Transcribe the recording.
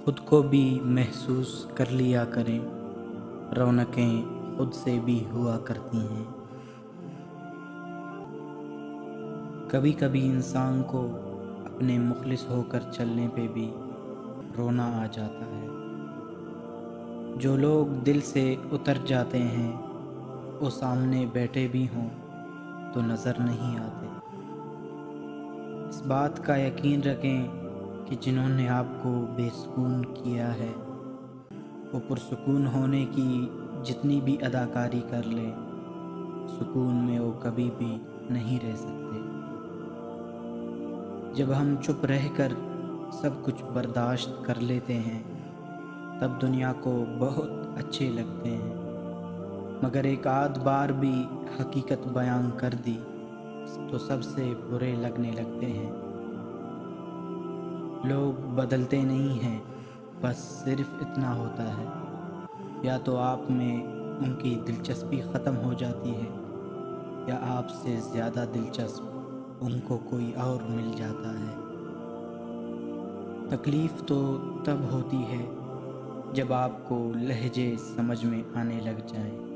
خود کو بھی محسوس کر لیا کریں، رونقیں خود سے بھی ہوا کرتی ہیں۔ کبھی کبھی انسان کو اپنے مخلص ہو کر چلنے پہ بھی رونا آ جاتا ہے۔ جو لوگ دل سے اتر جاتے ہیں وہ سامنے بیٹھے بھی ہوں تو نظر نہیں آتے۔ اس بات کا یقین رکھیں کہ جنہوں نے آپ کو بے سکون کیا ہے وہ پرسکون ہونے کی جتنی بھی اداکاری کر لیں، سکون میں وہ کبھی بھی نہیں رہ سکتے۔ جب ہم چپ رہ کر سب کچھ برداشت کر لیتے ہیں تب دنیا کو بہت اچھے لگتے ہیں، مگر ایک آدھ بار بھی حقیقت بیان کر دی تو سب سے برے لگنے لگتے ہیں۔ لوگ بدلتے نہیں ہیں، بس صرف اتنا ہوتا ہے، یا تو آپ میں ان کی دلچسپی ختم ہو جاتی ہے یا آپ سے زیادہ دلچسپ ان کو کوئی اور مل جاتا ہے۔ تکلیف تو تب ہوتی ہے جب آپ کو لہجے سمجھ میں آنے لگ جائیں۔